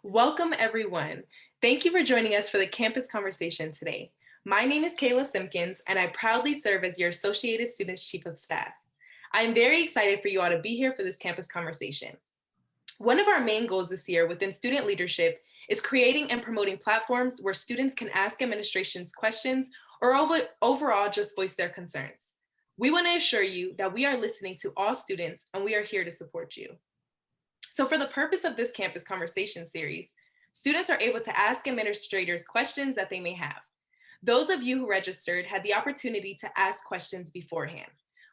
Welcome, everyone. Thank you for joining us for the campus conversation today. My name is Kayla Simpkins, and I proudly serve as your Associated Students Chief of Staff. I am very excited for you all to be here for this campus conversation. One of our main goals this year within student leadership is creating and promoting platforms where students can ask administrations questions or overall just voice their concerns. We want to assure you that we are listening to all students and we are here to support you. So for the purpose of this campus conversation series, students are able to ask administrators questions that they may have. Those of you who registered had the opportunity to ask questions beforehand.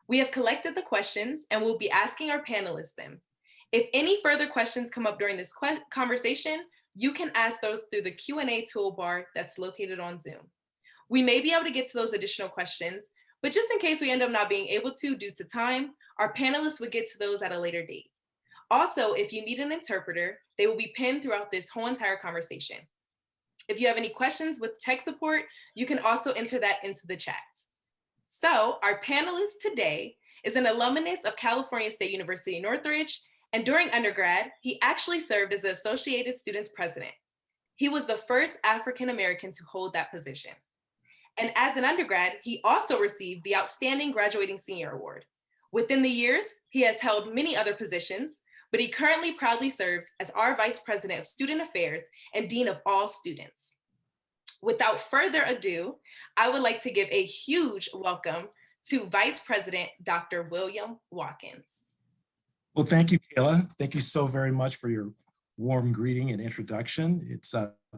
We have collected the questions and we'll be asking our panelists them. If any further questions come up during this conversation, you can ask those through the Q&A toolbar that's located on Zoom. We may be able to get to those additional questions, but just in case we end up not being able to due to time, our panelists would get to those at a later date. Also, if you need an interpreter, they will be pinned throughout this whole entire conversation. If you have any questions with tech support, you can also enter that into the chat. So our panelist today is an alumnus of California State University, Northridge, and during undergrad, he actually served as the Associated Students President. He was the first African-American to hold that position. And as an undergrad, he also received the Outstanding Graduating Senior Award. Within the years, he has held many other positions, but he currently proudly serves as our Vice President of Student Affairs and Dean of all students. Without further ado, I would like to give a huge welcome to Vice President Dr. William Watkins. Well, thank you, Kayla. Thank you so very much for your warm greeting and introduction. It's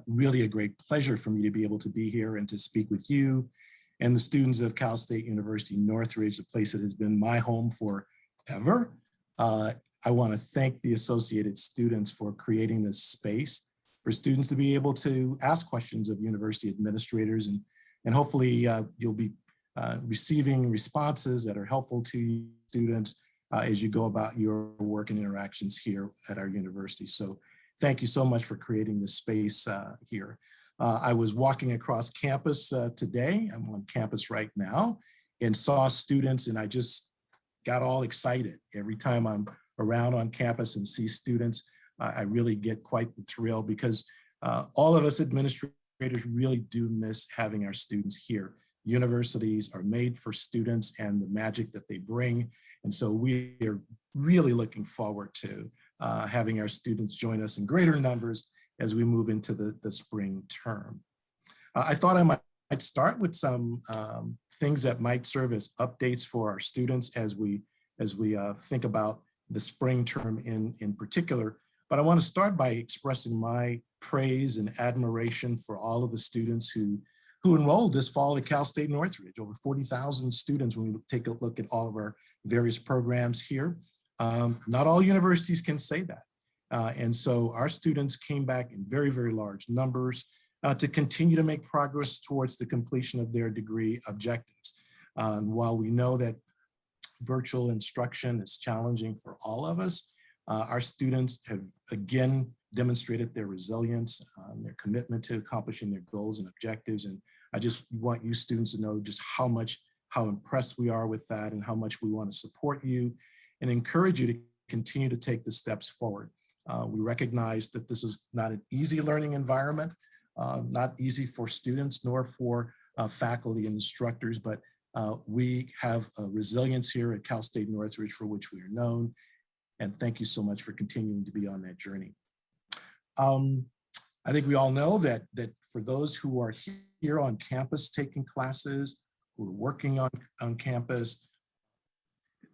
really a great pleasure for me to be able to be here and to speak with you and the students of Cal State University Northridge, a place that has been my home forever. I want to thank the associated students for creating this space for students to be able to ask questions of university administrators, and hopefully you'll be receiving responses that are helpful to students as you go about your work and interactions here at our university. So thank you so much for creating this space here. I was walking across campus today. I'm on campus right now and saw students, and I just got all excited. Every time I'm around on campus and see students, I really get quite the thrill because all of us administrators really do miss having our students here. Universities are made for students and the magic that they bring. And so we are really looking forward to having our students join us in greater numbers as we move into the spring term. I thought I might start with some things that might serve as updates for our students as we think about the spring term in particular. But I want to start by expressing my praise and admiration for all of the students who enrolled this fall at Cal State Northridge. Over 40,000 students when we take a look at all of our various programs here. Not all universities can say that. And so our students came back in very, very large numbers to continue to make progress towards the completion of their degree objectives. While we know that virtual instruction is challenging for all of us, our students have again demonstrated their resilience, their commitment to accomplishing their goals and objectives. And I just want you students to know just how impressed we are with that and how much we want to support you and encourage you to continue to take the steps forward. We recognize that this is not an easy learning environment, not easy for students nor for faculty and instructors, but we have a resilience here at Cal State Northridge for which we are known. And thank you so much for continuing to be on that journey. I think we all know that for those who are here on campus taking classes, who are working on campus,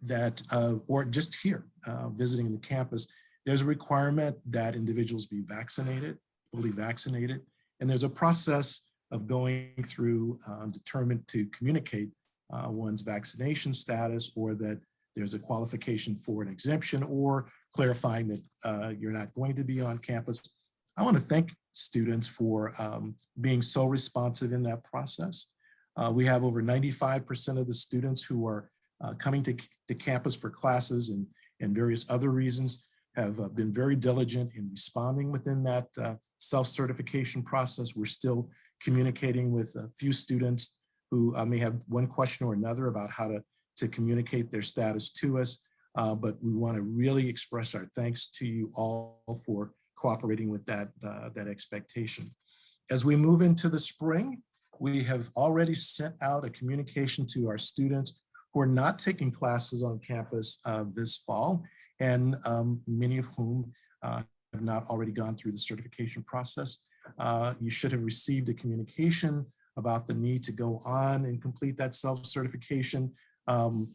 that or just here visiting the campus, there's a requirement that individuals be vaccinated, fully vaccinated, and there's a process of going through determined to communicate one's vaccination status, or that there's a qualification for an exemption, or clarifying that you're not going to be on campus. I want to thank students for being so responsive in that process. We have over 95% of the students who are coming to campus for classes and various other reasons have been very diligent in responding within that self-certification process. We're still communicating with a few students who may have one question or another about how to communicate their status to us, but we want to really express our thanks to you all for cooperating with that expectation. As we move into the spring, we have already sent out a communication to our students who are not taking classes on campus this fall, and many of whom have not already gone through the certification process. You should have received a communication about the need to go on and complete that self-certification.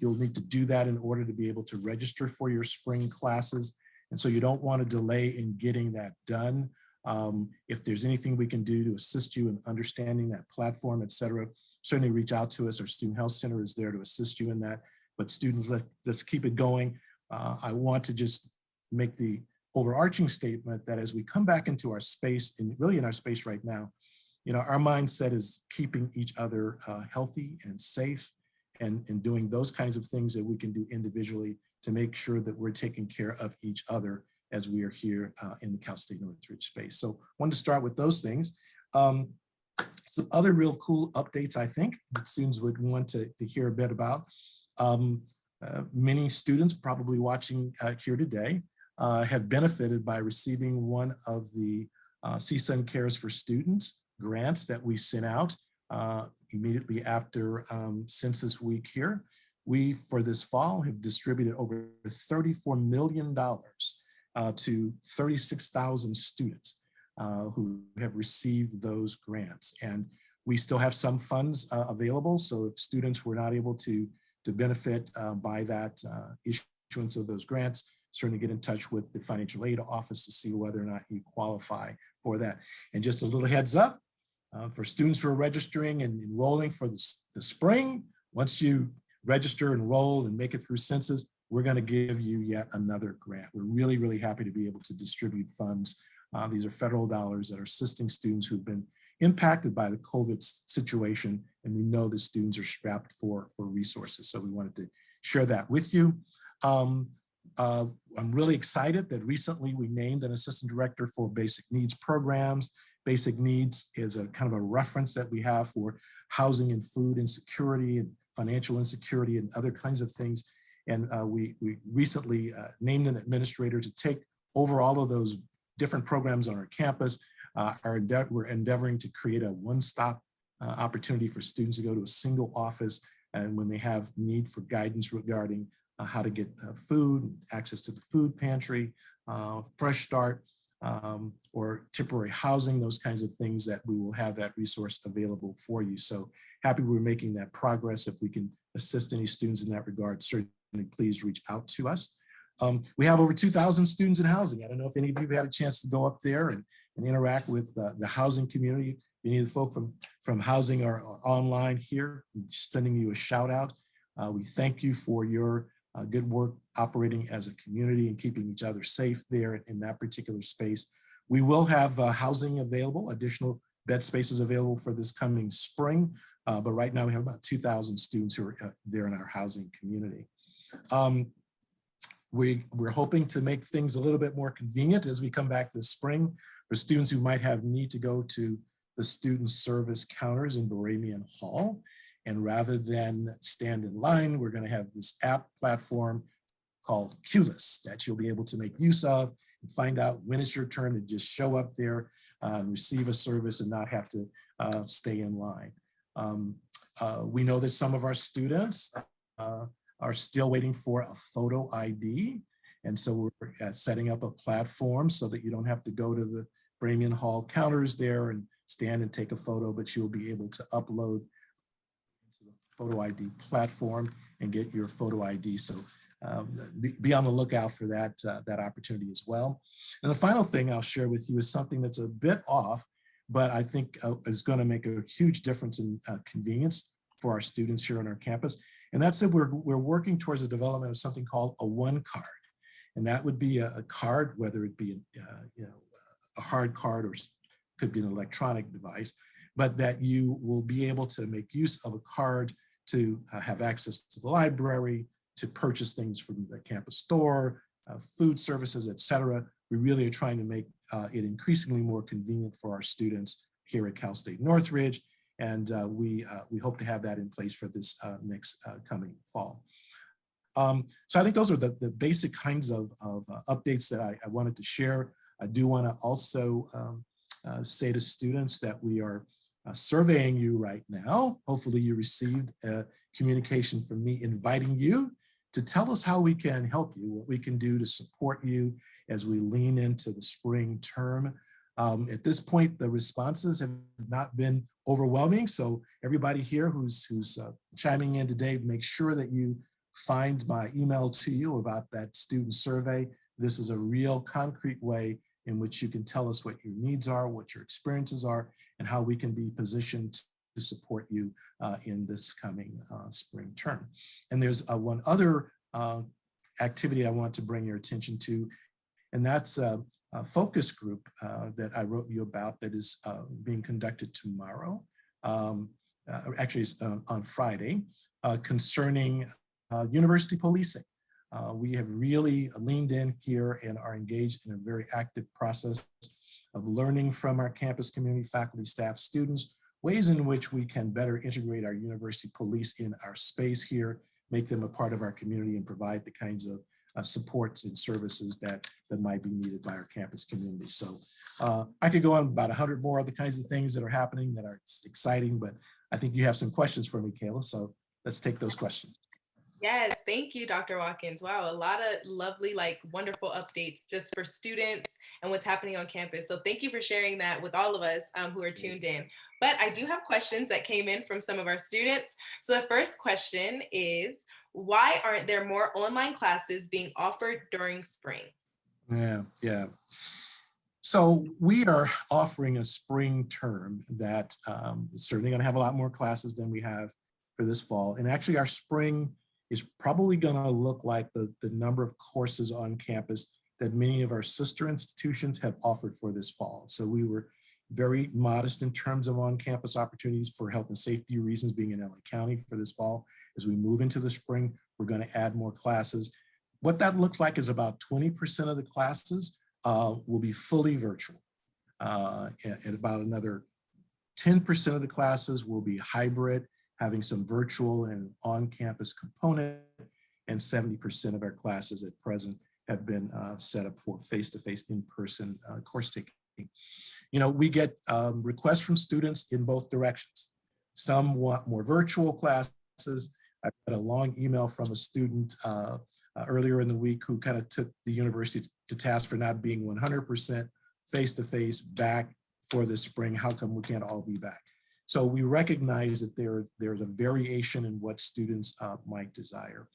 You'll need to do that in order to be able to register for your spring classes. And so you don't want to delay in getting that done. If there's anything we can do to assist you in understanding that platform, et cetera, certainly reach out to us. Our Student Health Center is there to assist you in that. But students, let's keep it going. I want to just make the overarching statement that as we come back into our space, and really in our space right now, our mindset is keeping each other healthy and safe, and doing those kinds of things that we can do individually to make sure that we're taking care of each other as we are here in the Cal State Northridge space. So I wanted to start with those things. Some other real cool updates, I think, that students would want to hear a bit about. Many students probably watching here today have benefited by receiving one of the CSUN Cares for Students grants that we sent out immediately after Census Week here. We, for this fall, have distributed over $34 million to 36,000 students who have received those grants. And we still have some funds available. So if students were not able to benefit by that issuance of those grants, certainly get in touch with the financial aid office to see whether or not you qualify for that. And just a little heads up for students who are registering and enrolling for the spring, once you register, enroll, and make it through census, we're going to give you yet another grant. We're really, really happy to be able to distribute funds. These are federal dollars that are assisting students who've been impacted by the COVID situation, and we know the students are strapped for resources. So we wanted to share that with you. I'm really excited that recently we named an assistant director for basic needs programs. Basic needs is a kind of a reference that we have for housing and food insecurity and financial insecurity and other kinds of things. And we recently named an administrator to take over all of those different programs on our campus. We're endeavoring to create a one-stop opportunity for students to go to a single office, and when they have need for guidance regarding how to get food, access to the food pantry, Fresh Start, or temporary housing, those kinds of things, that we will have that resource available for you. So happy we're making that progress. If we can assist any students in that regard, certainly please reach out to us. We have over 2,000 students in housing. I don't know if any of you have had a chance to go up there and interact with the housing community. Any of the folk from housing are online here, sending you a shout out. We thank you for your good work operating as a community and keeping each other safe there in that particular space. We will have housing available, additional bed spaces available for this coming spring, but right now we have about 2,000 students who are there in our housing community. We're hoping to make things a little bit more convenient as we come back this spring for students who might have need to go to the student service counters in Boramian Hall. And rather than stand in line, we're going to have this app platform called QList that you'll be able to make use of and find out when it's your turn to just show up there and receive a service and not have to stay in line. We know that some of our students are still waiting for a photo ID. And so we're setting up a platform so that you don't have to go to the Boramian Hall counters there and stand and take a photo, but you'll be able to upload to the photo ID platform and get your photo ID. So be on the lookout for that opportunity as well. And the final thing I'll share with you is something that's a bit off, but I think is going to make a huge difference in convenience for our students here on our campus. And that's that we're working towards the development of something called a one card. And that would be a card, whether it be a hard card or could be an electronic device, but that you will be able to make use of a card to have access to the library, to purchase things from the campus store, food services, et cetera. We really are trying to make it increasingly more convenient for our students here at Cal State Northridge. And we hope to have that in place for this next coming fall. So I think those are the basic kinds of updates that I wanted to share. I do want to also say to students that we are surveying you right now. Hopefully you received a communication from me inviting you to tell us how we can help you, what we can do to support you as we lean into the spring term. At this point, the responses have not been overwhelming. So everybody here who's chiming in today, make sure that you find my email to you about that student survey. This is a real concrete way in which you can tell us what your needs are, what your experiences are, and how we can be positioned to support you in this coming spring term. And there's one other activity I want to bring your attention to, and that's a focus group that I wrote you about that is being conducted tomorrow, actually it's on Friday, concerning university policing. We have really leaned in here and are engaged in a very active process of learning from our campus community, faculty, staff, students, ways in which we can better integrate our university police in our space here, make them a part of our community, and provide the kinds of supports and services that might be needed by our campus community. So I could go on about 100 more of the kinds of things that are happening that are exciting, but I think you have some questions for me, Kayla, so let's take those questions. Yes, thank you, Dr. Watkins. Wow, a lot of lovely, wonderful updates just for students and what's happening on campus. So thank you for sharing that with all of us who are tuned in. But I do have questions that came in from some of our students. So the first question is, why aren't there more online classes being offered during spring? Yeah. So we are offering a spring term that is certainly going to have a lot more classes than we have for this fall. And actually our spring is probably going to look like the number of courses on campus that many of our sister institutions have offered for this fall. So we were very modest in terms of on-campus opportunities for health and safety reasons, being in LA County for this fall. As we move into the spring, we're going to add more classes. What that looks like is about 20% of the classes will be fully virtual. And about another 10% of the classes will be hybrid, having some virtual and on-campus component, and 70% of our classes at present have been set up for face-to-face in-person course taking. You know, we get requests from students in both directions. Some want more virtual classes. I got a long email from a student earlier in the week who kind of took the university to task for not being 100% face-to-face back for this spring. How come we can't all be back? So we recognize that there's a variation in what students might desire.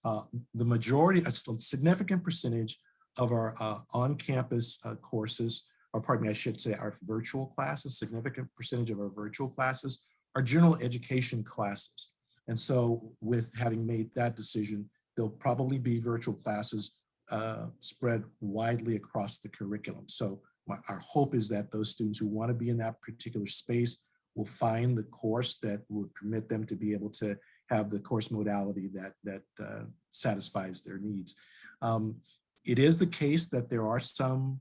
The majority, a significant percentage of our on-campus courses, or pardon me, I should say our virtual classes, significant percentage of our virtual classes are general education classes. And so with having made that decision, there'll probably be virtual classes spread widely across the curriculum. So our hope is that those students who want to be in that particular space will find the course that would permit them to be able to have the course modality that satisfies their needs. It is the case that there are some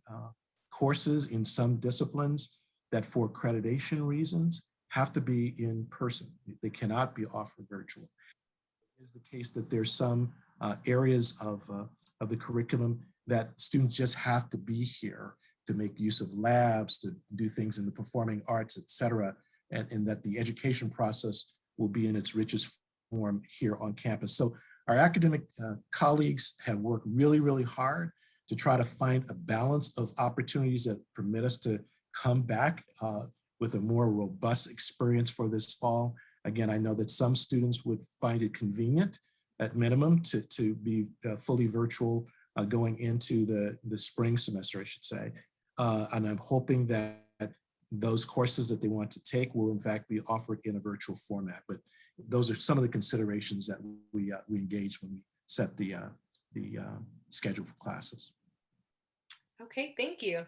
courses in some disciplines that for accreditation reasons have to be in person. They cannot be offered virtual. It is the case that there's some areas of the curriculum that students just have to be here to make use of labs, to do things in the performing arts, et cetera, and that the education process will be in its richest form here on campus. So our academic colleagues have worked really, really hard to try to find a balance of opportunities that permit us to come back with a more robust experience for this fall. Again, I know that some students would find it convenient at minimum to be fully virtual going into the spring semester, I should say. And I'm hoping that those courses that they want to take will in fact be offered in a virtual format. But those are some of the considerations that we engage when we set the schedule for classes. Okay, thank you.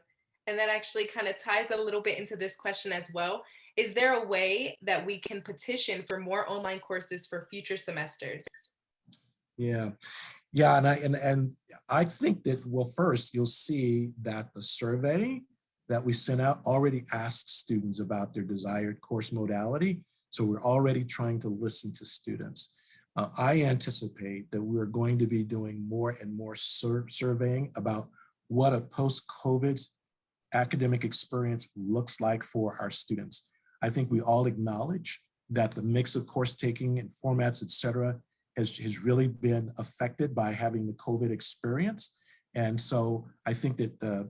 And that actually kind of ties a little bit into this question as well. Is there a way that we can petition for more online courses for future semesters? Yeah, and I think that, well, first you'll see that the survey that we sent out already asked students about their desired course modality. So we're already trying to listen to students. I anticipate that we're going to be doing more and more surveying about what a post-COVID academic experience looks like for our students. I think we all acknowledge that the mix of course taking and formats, et cetera, has really been affected by having the COVID experience. And so I think that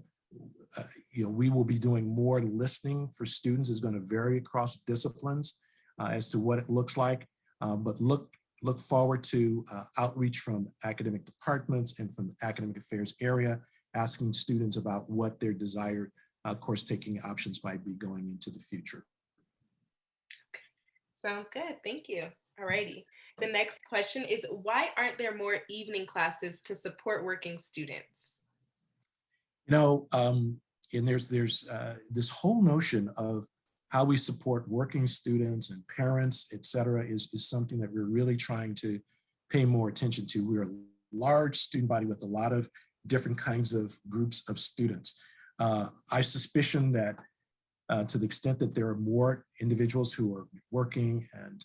we will be doing more listening for students. Is going to vary across disciplines as to what it looks like, but look forward to outreach from academic departments and from the academic affairs area, asking students about what their desired course taking options might be going into the future. Sounds good. Thank you. Alrighty. The next question is, why aren't there more evening classes to support working students? And there's this whole notion of how we support working students and parents, et cetera, is something that we're really trying to pay more attention to. We're a large student body with a lot of different kinds of groups of students. I suspicion that to the extent that there are more individuals who are working and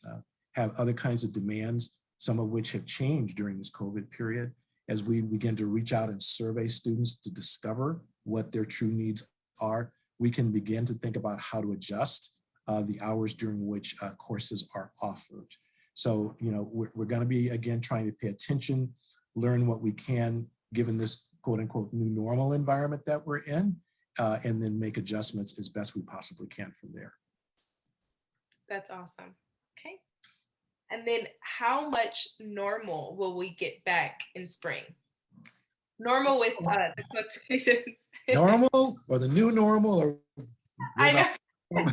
have other kinds of demands, some of which have changed during this COVID period, as we begin to reach out and survey students to discover what their true needs are, we can begin to think about how to adjust the hours during which courses are offered. So, we're going to be, again, trying to pay attention, learn what we can, given this quote unquote new normal environment that we're in, and then make adjustments as best we possibly can from there. That's awesome. Okay. And then how much normal will we get back in spring? Normal with the quotations. Normal or the new normal, or I know.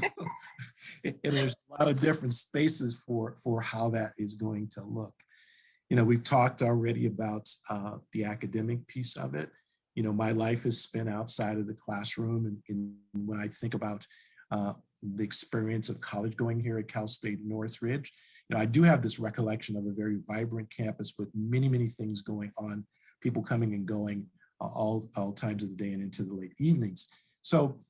and there's a lot of different spaces for how that is going to look. We've talked already about the academic piece of it. My life is spent outside of the classroom, and when I think about the experience of college going here at Cal State Northridge, I do have this recollection of a very vibrant campus with many, many things going on, people coming and going all times of the day and into the late evenings. So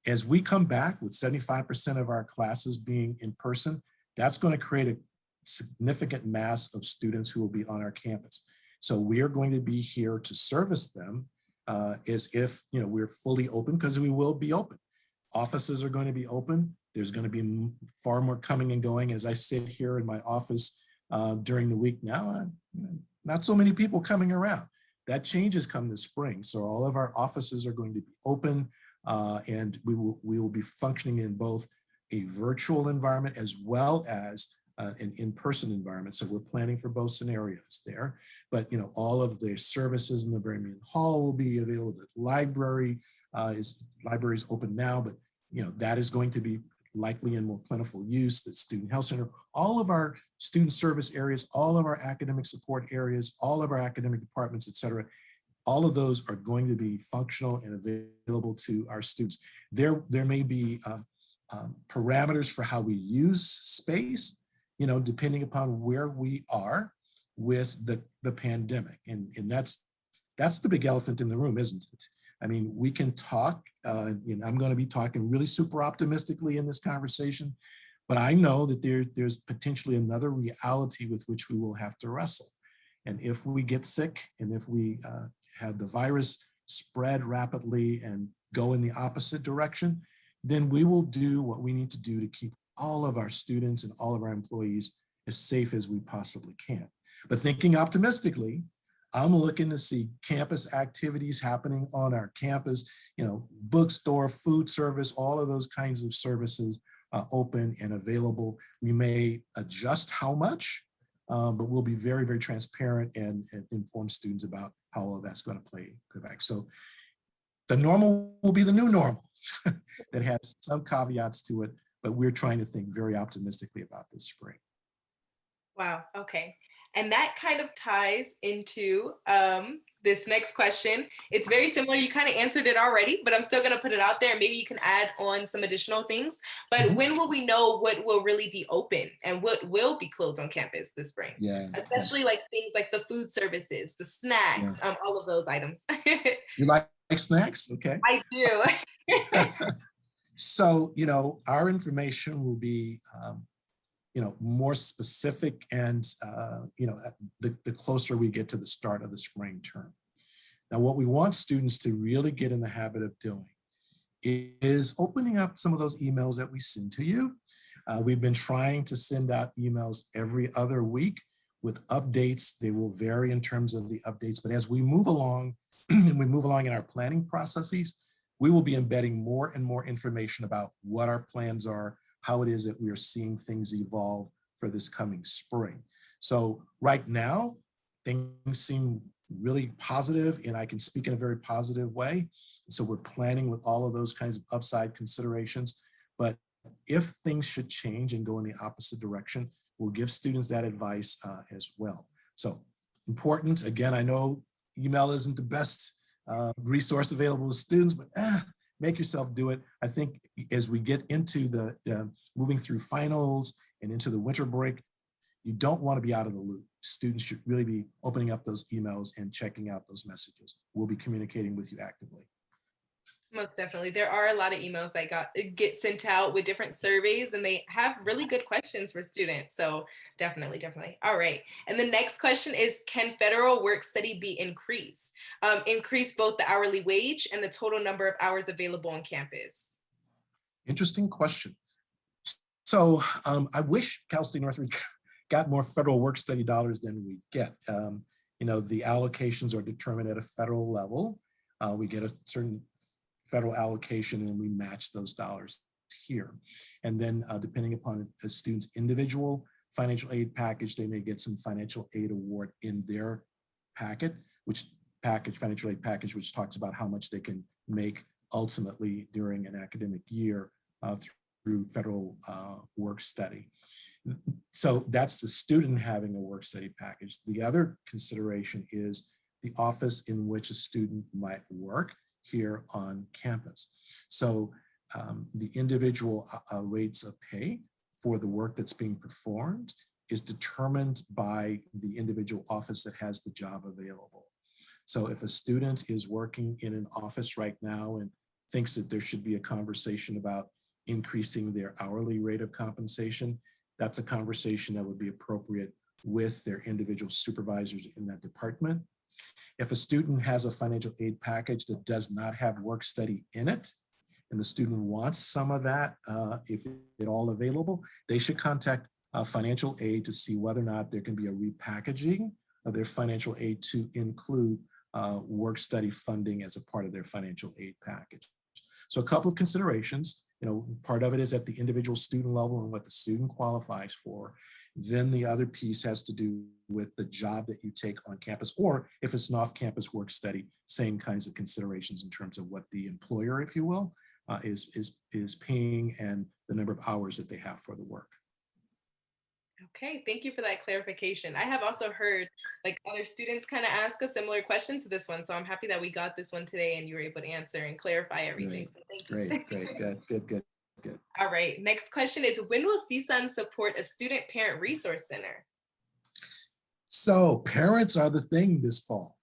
as we come back with 75% of our classes being in person, that's going to create a significant mass of students who will be on our campus. So we are going to be here to service them as if we're fully open, because we will be open. Offices are going to be open. There's going to be far more coming and going. As I sit here in my office during the week now, not so many people coming around. That changes come this spring. So all of our offices are going to be open, and we will be functioning in both a virtual environment as well as an in-person environment. So we're planning for both scenarios there. But all of the services in the very main hall will be available. The library library's open now, but that is going to be likely in more plentiful use. The student health center, all of our student service areas, all of our academic support areas, all of our academic departments, et cetera, all of those are going to be functional and available to our students. There may be parameters for how we use space, depending upon where we are with the pandemic. And that's the big elephant in the room, isn't it? I mean, we can talk, and I'm going to be talking really super optimistically in this conversation, but I know that there's potentially another reality with which we will have to wrestle. And if we get sick, and if we have the virus spread rapidly and go in the opposite direction, then we will do what we need to do to keep all of our students and all of our employees as safe as we possibly can. But thinking optimistically, I'm looking to see campus activities happening on our campus, bookstore, food service, all of those kinds of services open and available. We may adjust how much, but we'll be very, very transparent and inform students about how all of that's going to play back. So the normal will be the new normal that has some caveats to it, but we're trying to think very optimistically about this spring. Wow. Okay. And that kind of ties into this next question. It's very similar. You kind of answered it already, but I'm still going to put it out there. Maybe you can add on some additional things. But when will we know what will really be open and what will be closed on campus this spring? Yeah. Especially like things like the food services, the snacks, all of those items. You like snacks? Okay. I do. So, our information will be more specific and, the closer we get to the start of the spring term. Now, what we want students to really get in the habit of doing is opening up some of those emails that we send to you. We've been trying to send out emails every other week with updates. They will vary in terms of the updates, but as we move along and we move along in our planning processes, we will be embedding more and more information about what our plans are, how it is that we are seeing things evolve for this coming spring. So right now, things seem really positive, and I can speak in a very positive way. So we're planning with all of those kinds of upside considerations. But if things should change and go in the opposite direction, we'll give students that advice as well. So important, again, I know email isn't the best resource available to students, but make yourself do it. I think as we get into the moving through finals and into the winter break, you don't want to be out of the loop. Students should really be opening up those emails and checking out those messages. We'll be communicating with you actively. Most definitely. There are a lot of emails that get sent out with different surveys, and they have really good questions for students. So definitely, definitely. All right. And the next question is, can federal work study be increased? Increase both the hourly wage and the total number of hours available on campus? Interesting question. So I wish Cal State Northridge got more federal work study dollars than we get. The allocations are determined at a federal level. We get a certain federal allocation and we match those dollars here. And then depending upon a student's individual financial aid package, they may get some financial aid award in their financial aid package, which talks about how much they can make ultimately during an academic year through federal work study. So that's the student having a work study package. The other consideration is the office in which a student might work here on campus. So the individual rates of pay for the work that's being performed is determined by the individual office that has the job available. So if a student is working in an office right now and thinks that there should be a conversation about increasing their hourly rate of compensation, that's a conversation that would be appropriate with their individual supervisors in that department. If a student has a financial aid package that does not have work study in it, and the student wants some of that, if at all available, they should contact financial aid to see whether or not there can be a repackaging of their financial aid to include work study funding as a part of their financial aid package. So a couple of considerations. Part of it is at the individual student level and what the student qualifies for. Then the other piece has to do with the job that you take on campus, or if it's an off-campus work study, same kinds of considerations in terms of what the employer, if you will, is paying and the number of hours that they have for the work. Okay, thank you for that clarification. I have also heard other students kind of ask a similar question to this one, so I'm happy that we got this one today and you were able to answer and clarify everything. Great. So thank you. Great, good. All right, next question is, when will CSUN support a student parent resource center? So parents are the thing this fall.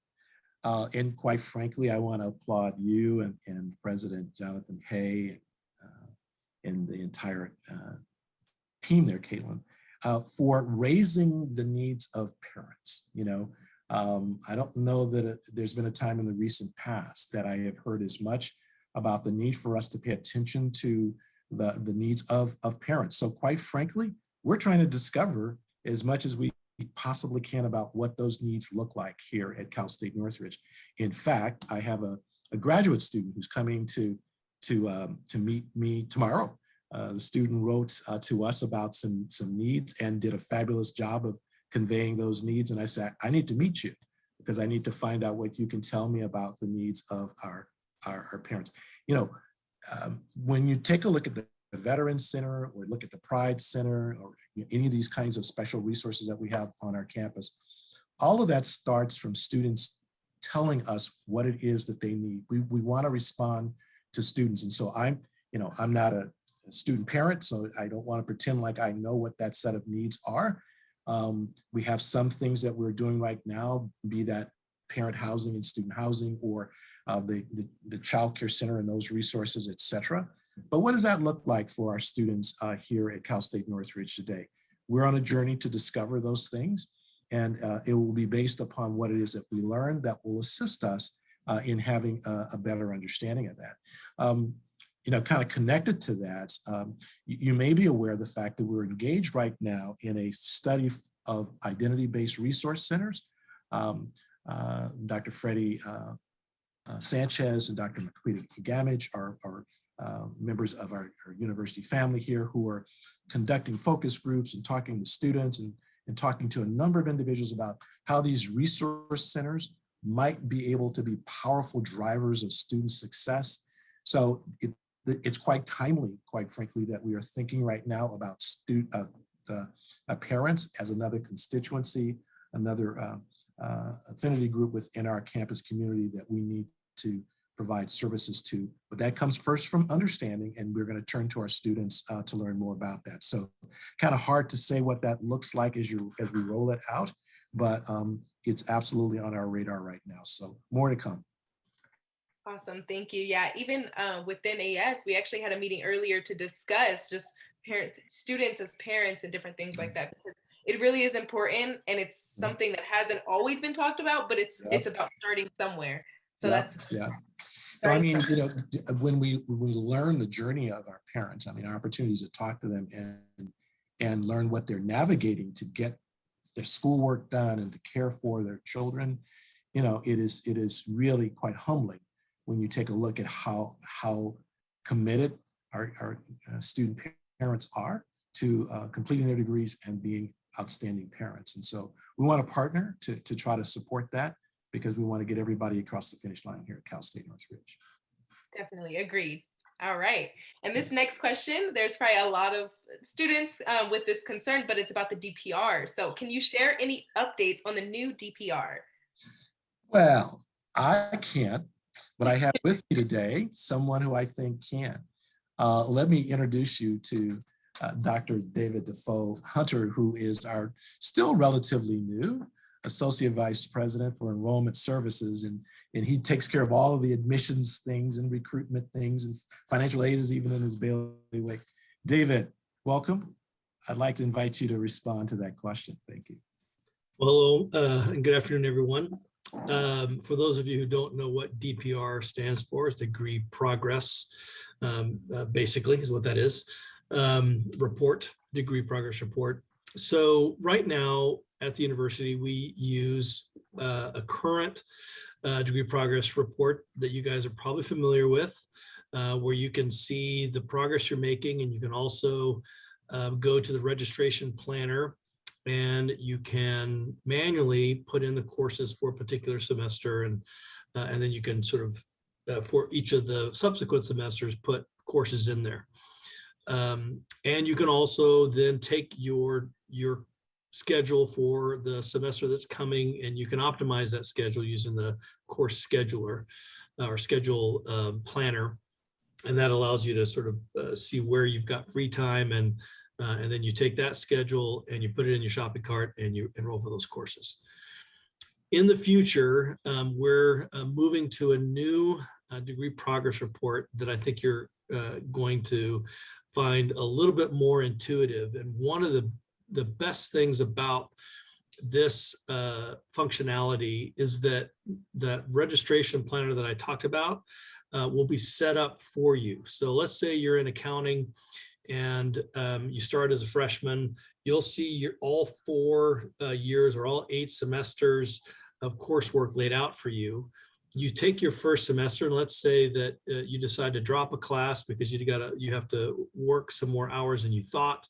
And quite frankly, I want to applaud you and President Jonathan Hay and the entire team there, Caitlin, for raising the needs of parents. I don't know that there's been a time in the recent past that I have heard as much about the need for us to pay attention to the needs of parents. So quite frankly, we're trying to discover as much as we possibly can about what those needs look like here at Cal State Northridge. In fact, I have a graduate student who's coming to meet me tomorrow. The student wrote to us about some needs and did a fabulous job of conveying those needs. And I said, I need to meet you because I need to find out what you can tell me about the needs of our parents. When you take a look at the Veterans Center or look at the Pride Center or any of these kinds of special resources that we have on our campus, all of that starts from students telling us what it is that they need. We want to respond to students. And so I'm not a student parent, so I don't want to pretend like I know what that set of needs are. We have some things that we're doing right now, be that parent housing and student housing or the child care center and those resources, et cetera. But what does that look like for our students here at Cal State Northridge today? We're on a journey to discover those things, and it will be based upon what it is that we learn that will assist us in having a better understanding of that. kind of connected to that, you may be aware of the fact that we're engaged right now in a study of identity-based resource centers. Dr. Freddie Sanchez and Dr. Maquita Gamage are members of our university family here who are conducting focus groups and talking to students and talking to a number of individuals about how these resource centers might be able to be powerful drivers of student success. So it's quite timely, quite frankly, that we are thinking right now about parents as another constituency, another affinity group within our campus community that we need to provide services to. But that comes first from understanding, and we're going to turn to our students to learn more about that. So kind of hard to say what that looks like as we roll it out, but it's absolutely on our radar right now. So more to come. Awesome, thank you. Yeah, even within AS, we actually had a meeting earlier to discuss just students as parents and different things like that. Because it really is important, and it's something that hasn't always been talked about, but it's about starting somewhere. So that's Well, I mean, when we learn the journey of our parents, I mean, our opportunities to talk to them and learn what they're navigating to get their schoolwork done and to care for their children, it is really quite humbling when you take a look at how committed our student parents are to completing their degrees and being outstanding parents. And so we want to partner to try to support that, because we want to get everybody across the finish line here at Cal State Northridge. Definitely agreed. All right. And this next question, there's probably a lot of students with this concern, but it's about the DPR. So can you share any updates on the new DPR? Well, I can't, but I have with me today someone who I think can. Let me introduce you to Dr. David Defoe Hunter, who is our still relatively new Associate Vice President for Enrollment Services, and he takes care of all of the admissions things and recruitment things, and financial aid is even in his bailiwick. David, welcome. I'd like to invite you to respond to that question. Thank you. Well, hello, and good afternoon, everyone. For those of you who don't know what DPR stands for, it's Degree Progress, basically is what that is. Degree Progress Report. So right now at the university, we use a current Degree Progress Report that you guys are probably familiar with, where you can see the progress you're making, and you can also go to the registration planner, and you can manually put in the courses for a particular semester, and then you can sort of, for each of the subsequent semesters, put courses in there. And you can also then take your schedule for the semester that's coming, and you can optimize that schedule using the course scheduler or schedule planner. And that allows you to sort of see where you've got free time, and then you take that schedule and you put it in your shopping cart and you enroll for those courses. In the future, we're moving to a new Degree Progress Report that I think you're going to find a little bit more intuitive. And one of the best things about this functionality is that that registration planner that I talked about will be set up for you. So let's say you're in accounting and you start as a freshman, you'll see all 4 years or all 8 semesters of coursework laid out for you. You take your first semester, and let's say that you decide to drop a class because you have to work some more hours than you thought.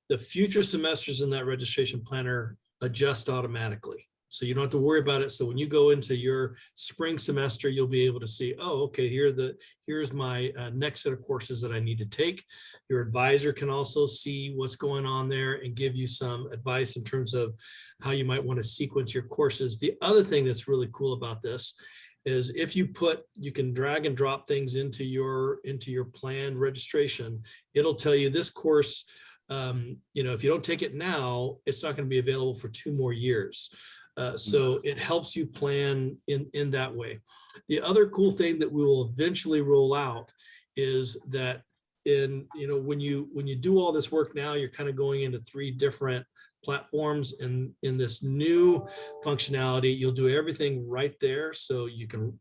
The future semesters in that registration planner adjust automatically, so you don't have to worry about it. So when you go into your spring semester, you'll be able to see, oh, okay, here's my next set of courses that I need to take. Your advisor can also see what's going on there and give you some advice in terms of how you might want to sequence your courses. The other thing that's really cool about this is if you can drag and drop things into your planned registration. It'll tell you this course, if you don't take it now, it's not going to be available for 2 more years. So it helps you plan in that way. The other cool thing that we will eventually roll out is that when you do all this work now, you're kind of going into 3 different platforms. And in this new functionality, you'll do everything right there. So you can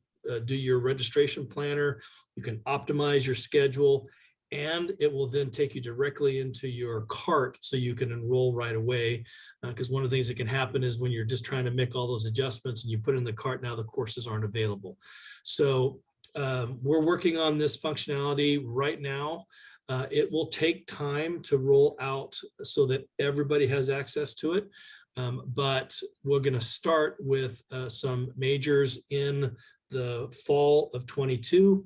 do your registration planner. You can optimize your schedule, and it will then take you directly into your cart so you can enroll right away. Because one of the things that can happen is when you're just trying to make all those adjustments and you put in the cart, now the courses aren't available. So we're working on this functionality right now. It will take time to roll out so that everybody has access to it. But we're going to start with some majors in the fall of 22,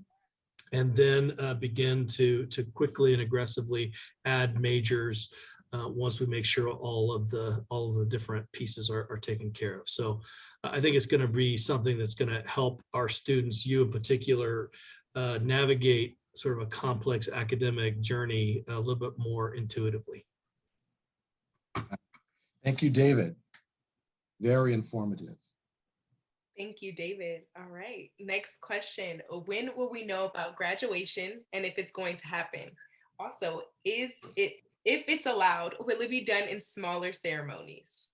and then begin to quickly and aggressively add majors once we make sure all of the different pieces are taken care of. So I think it's going to be something that's going to help our students, you in particular, navigate sort of a complex academic journey a little bit more intuitively. Thank you, David. Very informative. Thank you, David. All right. Next question. When will we know about graduation and if it's going to happen? Also, if it's allowed, will it be done in smaller ceremonies?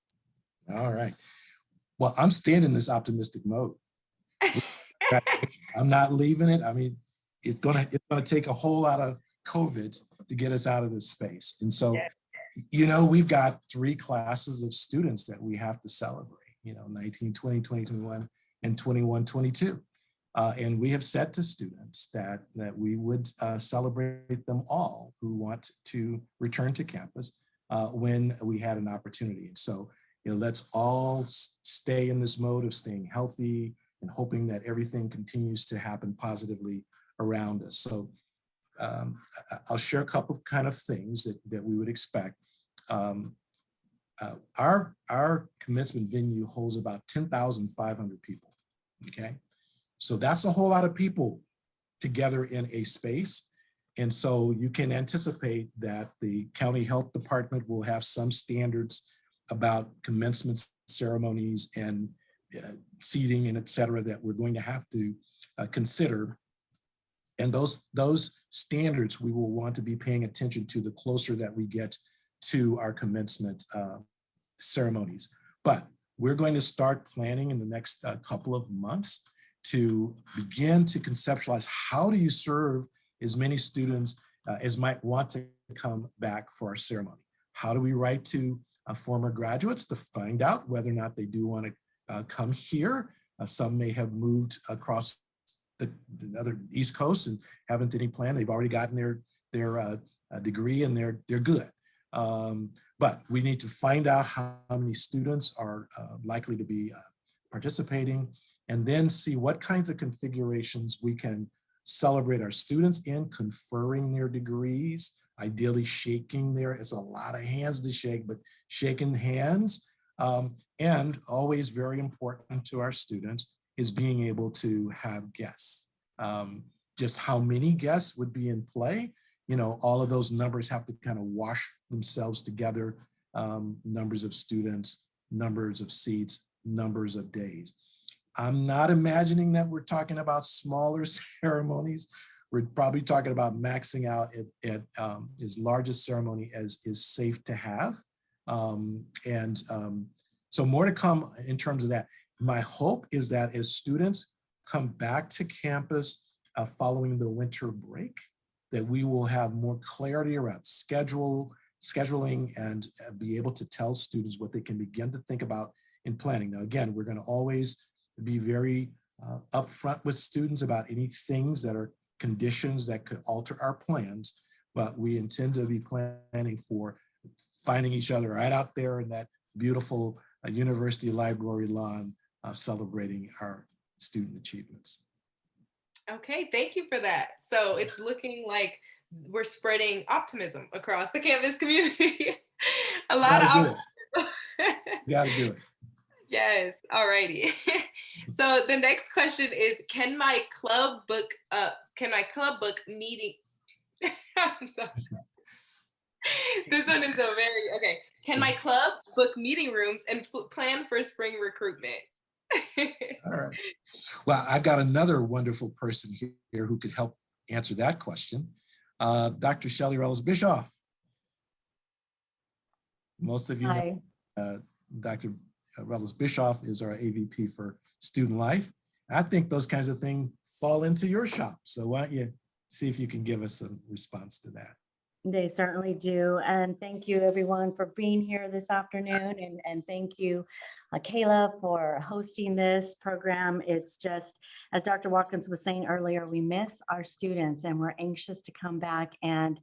All right. Well, I'm staying in this optimistic mode. I'm not leaving it. I mean, it's gonna take a whole lot of COVID to get us out of this space. And so, you know, we've got 3 classes of students that we have to celebrate, you know, 19, 20, 2021, and 21, 22. And we have said to students that we would celebrate them all who want to return to campus when we had an opportunity. And so, you know, let's all stay in this mode of staying healthy and hoping that everything continues to happen positively around us. So I'll share a couple of kind of things that we would expect. Our commencement venue holds about 10,500 people, okay? So that's a whole lot of people together in a space. And so you can anticipate that the county health department will have some standards about commencement ceremonies and seating and et cetera that we're going to have to consider. And those standards we will want to be paying attention to the closer that we get to our commencement ceremonies. But we're going to start planning in the next couple of months to begin to conceptualize how do you serve as many students as might want to come back for our ceremony. How do we write to former graduates to find out whether or not they do want to come here? Some may have moved across the other East Coast and haven't any plan. They've already gotten their degree and they're good. But we need to find out how many students are likely to be participating, and then see what kinds of configurations we can celebrate our students in, conferring their degrees, ideally shaking there. It's a lot of hands to shake, but shaking hands. And always very important to our students is being able to have guests. Just how many guests would be in play? You know, all of those numbers have to kind of wash themselves together. Numbers of students, numbers of seats, numbers of days. I'm not imagining that we're talking about smaller ceremonies. We're probably talking about maxing out at as large a ceremony as is safe to have. So more to come in terms of that. My hope is that as students come back to campus following the winter break, that we will have more clarity around scheduling and be able to tell students what they can begin to think about in planning. Now, again, we're going to always be very upfront with students about any things that are conditions that could alter our plans, but we intend to be planning for finding each other right out there in that beautiful university library lawn, celebrating our student achievements. Okay, thank you for that. So it's looking like we're spreading optimism across the campus community. A lot of optimism. You gotta do it. Yes, all righty. So the next question is, can my club book meeting? I'm sorry. This one is so very, okay. Can my club book meeting rooms and plan for spring recruitment? All right. Well, I've got another wonderful person here who could help answer that question. Dr. Shelley Rellis-Bischoff. Most of you know Dr. Rellis-Bischoff is our AVP for Student Life. I think those kinds of things fall into your shop. So why don't you see if you can give us a response to that? They certainly do. And thank you everyone for being here this afternoon. And thank you, Kayla, for hosting this program. It's just, as Dr. Watkins was saying earlier, we miss our students and we're anxious to come back and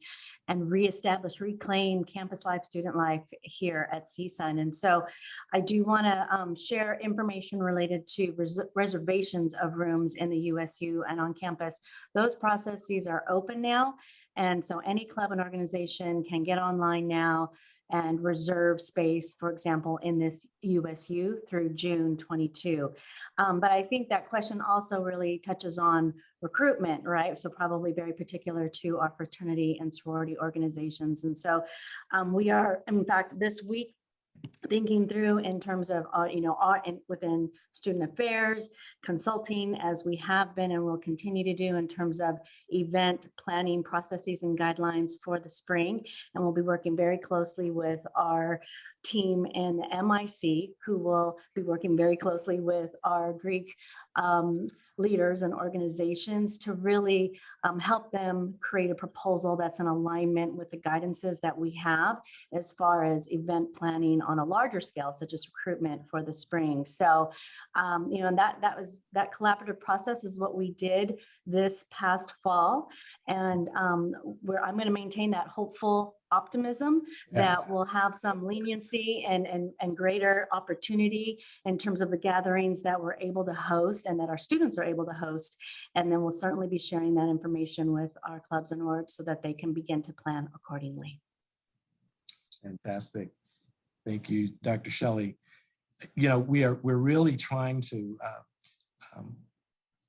reestablish, reclaim campus life, student life here at CSUN. And so I do want to share information related to reservations of rooms in the USU and on campus. Those processes are open now. And so any club and organization can get online now and reserve space, for example, in this USU through June 22. But I think that question also really touches on recruitment, right? So probably very particular to our fraternity and sorority organizations. And so we are, in fact, this week, thinking through in terms of, within student affairs, consulting, as we have been and will continue to do in terms of event planning processes and guidelines for the spring. And we'll be working very closely with our team in MIC, who will be working very closely with our Greek leaders and organizations to really help them create a proposal that's in alignment with the guidances that we have as far as event planning on a larger scale, such as recruitment for the spring. So, and that collaborative process is what we did this past fall. And I'm going to maintain that hopeful optimism that we'll have some leniency and greater opportunity in terms of the gatherings that we're able to host and that our students are able to host. And then we'll certainly be sharing that information with our clubs and orgs so that they can begin to plan accordingly. Fantastic. Thank you, Dr. Shelley. We're really trying to,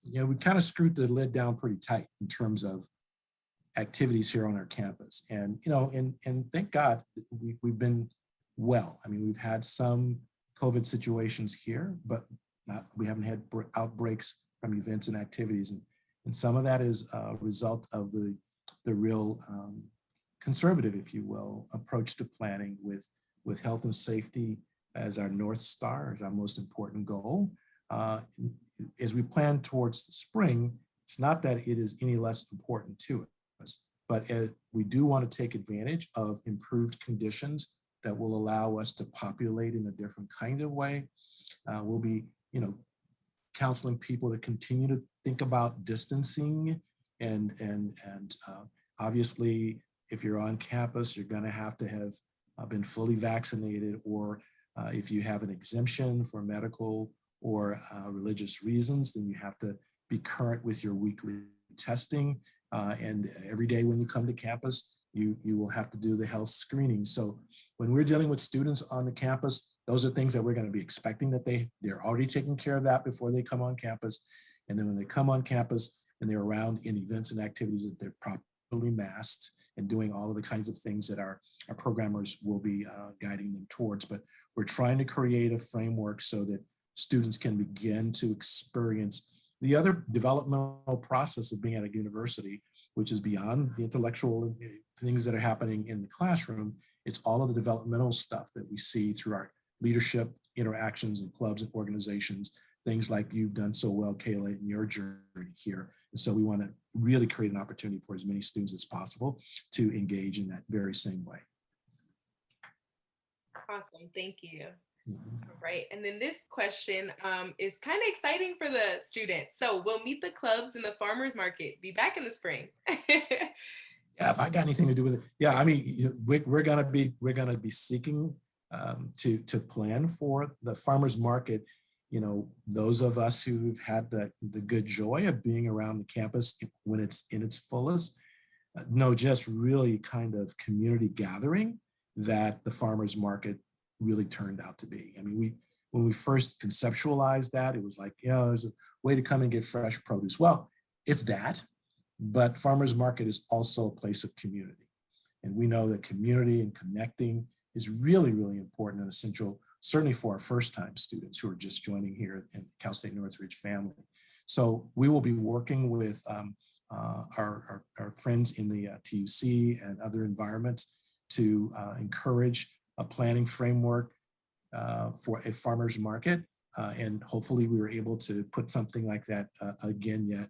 we kind of screwed the lid down pretty tight in terms of activities here on our campus. And, and thank God we've been well. I mean, we've had some COVID situations here, but we haven't had outbreaks from events and activities. And some of that is a result of the real conservative, if you will, approach to planning with health and safety as our North Star, as our most important goal. As we plan towards the spring, it's not that it is any less important to us, but we do want to take advantage of improved conditions that will allow us to populate in a different kind of way. We'll be, counseling people to continue to think about distancing and obviously, if you're on campus, you're going to have been fully vaccinated, or if you have an exemption for medical or religious reasons, then you have to be current with your weekly testing. And every day when you come to campus, you will have to do the health screening. So when we're dealing with students on the campus, those are things that we're going to be expecting that they're already taking care of that before they come on campus. And then when they come on campus and they're around in events and activities, that they're properly masked and doing all of the kinds of things that our programmers will be guiding them towards. But we're trying to create a framework so that students can begin to experience the other developmental process of being at a university, which is beyond the intellectual things that are happening in the classroom. It's all of the developmental stuff that we see through our leadership interactions in clubs and organizations, things like you've done so well, Kayla, in your journey here. And so we want to really create an opportunity for as many students as possible to engage in that very same way. Awesome, thank you. All right, and then this question is kind of exciting for the students. So we'll meet the clubs in the farmers market, be back in the spring. Yeah, if I got anything to do with it. Yeah, I mean, we're gonna be seeking to plan for the farmers market. Those of us who've had the good joy of being around the campus when it's in its fullest, know just really kind of community gathering that the farmers market really turned out to be. I mean, when we first conceptualized that, it was like, there's a way to come and get fresh produce. Well, it's that, but farmers market is also a place of community. And we know that community and connecting is really, really important and essential, certainly for our first-time students who are just joining here in the Cal State Northridge family. So we will be working with our friends in the TUC and other environments to encourage a planning framework for a farmers market. And hopefully we were able to put something like that again yet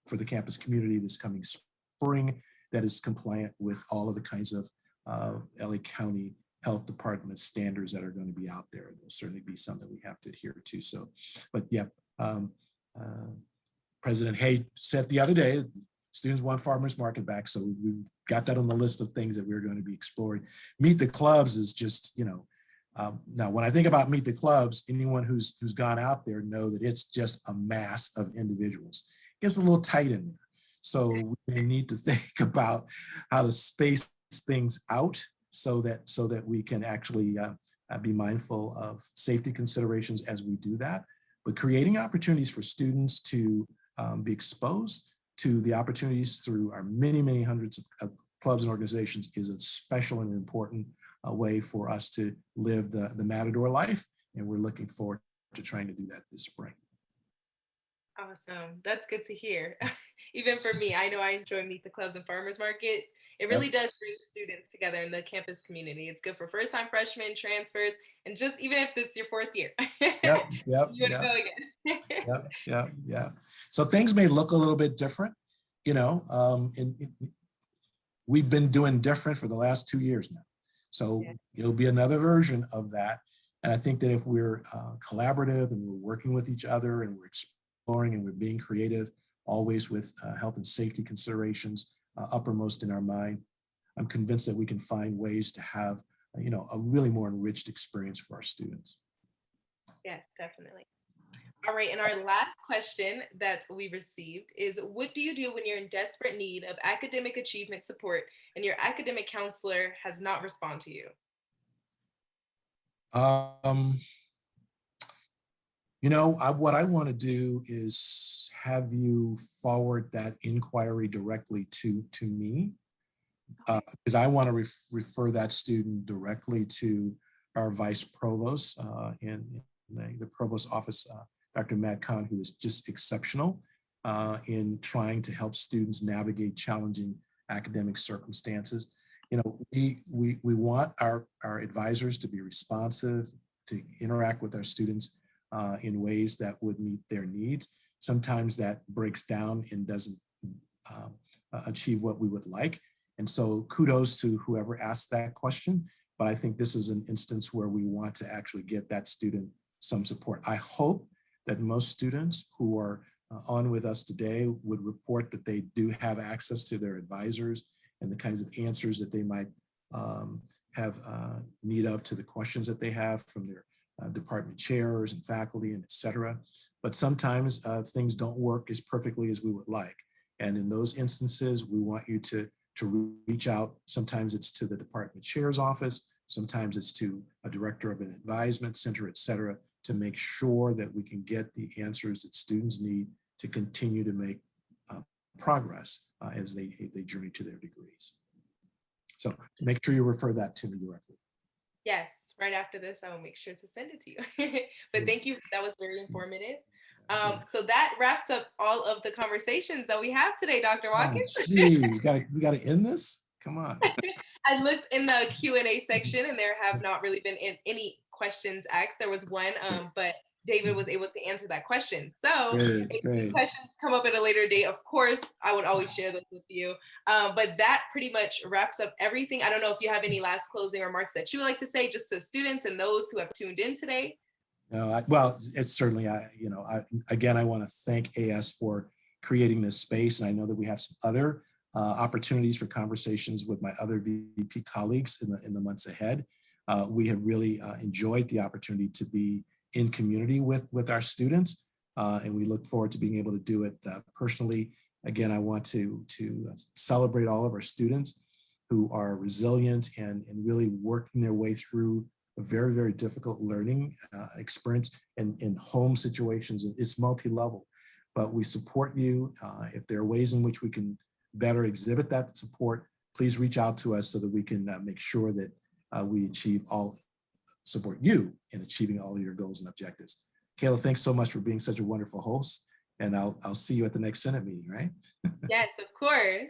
for the campus community this coming spring that is compliant with all of the kinds of LA County Health Department standards that are going to be out there. There'll certainly be some that we have to adhere to. So, but yeah, President Hay said the other day, students want farmers market back. So we got that on the list of things that we're going to be exploring. Meet the Clubs is just, now when I think about Meet the Clubs, anyone who's gone out there know that it's just a mass of individuals. It gets a little tight in there. So we need to think about how to space things out so that we can actually be mindful of safety considerations as we do that, but creating opportunities for students to be exposed to the opportunities through our many, many hundreds of clubs and organizations is a special and important way for us to live the Matador life. And we're looking forward to trying to do that this spring. Awesome. That's good to hear. Even for me, I know I enjoy Meet the Clubs and Farmers Market. It really does bring students together in the campus community. It's good for first-time freshmen, transfers, and just even if this is your 4th year. Yep. You want to go again. Yeah. So things may look a little bit different, we've been doing different for the last 2 years now. So it'll be another version of that. And I think that if we're collaborative and we're working with each other and we're exploring and we're being creative, always with health and safety considerations uppermost in our mind, I'm convinced that we can find ways to have, a really more enriched experience for our students. Yes, definitely. All right, and our last question that we received is, what do you do when you're in desperate need of academic achievement support and your academic counselor has not responded to you? What I want to do is have you forward that inquiry directly to me, because I want to refer that student directly to our vice provost in the provost office, Dr. Matt Kahn, who is just exceptional in trying to help students navigate challenging academic circumstances. We want our advisors to be responsive, to interact with our students in ways that would meet their needs. Sometimes that breaks down and doesn't achieve what we would like. And so kudos to whoever asked that question. But I think this is an instance where we want to actually get that student some support. I hope that most students who are on with us today would report that they do have access to their advisors and the kinds of answers that they might have need of to the questions that they have from their department chairs and faculty and et cetera. But sometimes things don't work as perfectly as we would like. And in those instances, we want you to reach out. Sometimes it's to the department chair's office. Sometimes it's to a director of an advisement center, et cetera, to make sure that we can get the answers that students need to continue to make progress as they journey to their degrees. So make sure you refer that to me directly. Yes, right after this, I will make sure to send it to you. But thank you. That was very informative. So that wraps up all of the conversations that we have today, Dr. Watkins. We gotta end this? Come on. I looked in the Q&A section and there have not really been any questions asked. There was one, but David was able to answer that question. So if questions come up at a later date, of course, I would always share those with you. But that pretty much wraps up everything. I don't know if you have any last closing remarks that you would like to say just to students and those who have tuned in today. No, well, it's certainly, I want to thank AS for creating this space. And I know that we have some other opportunities for conversations with my other VP colleagues in the months ahead. We have really enjoyed the opportunity to be in community with our students, and we look forward to being able to do it personally. Again, I want to celebrate all of our students who are resilient and really working their way through a very, very difficult learning experience in home situations. It's multi-level, but we support you. If there are ways in which we can better exhibit that support, please reach out to us so that we can make sure that we support you in achieving all of your goals and objectives. Kayla, thanks so much for being such a wonderful host. And I'll see you at the next Senate meeting, right? Yes, of course.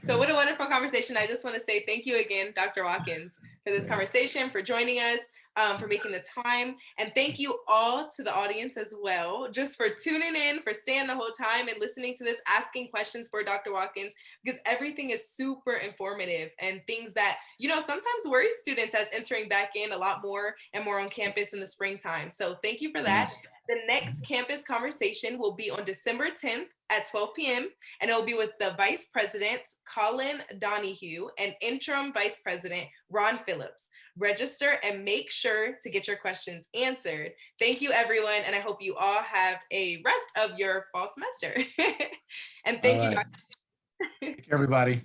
So what a wonderful conversation. I just want to say thank you again, Dr. Watkins, for this conversation, for joining us. for making the time. And thank you all to the audience as well, just for tuning in, for staying the whole time and listening to this, asking questions for Dr. Watkins, because everything is super informative and things that, you know, sometimes worry students as entering back in a lot more and more on campus in the springtime. So thank you for that. Yes. The next campus conversation will be on December 10th at 12 p.m. and it will be with the Vice President, Colin Donahue, and Interim Vice President, Ron Phillips. Register and make sure to get your questions answered. Thank you, everyone, and I hope you all have a rest of your fall semester. And thank you, Dr. Take care, everybody.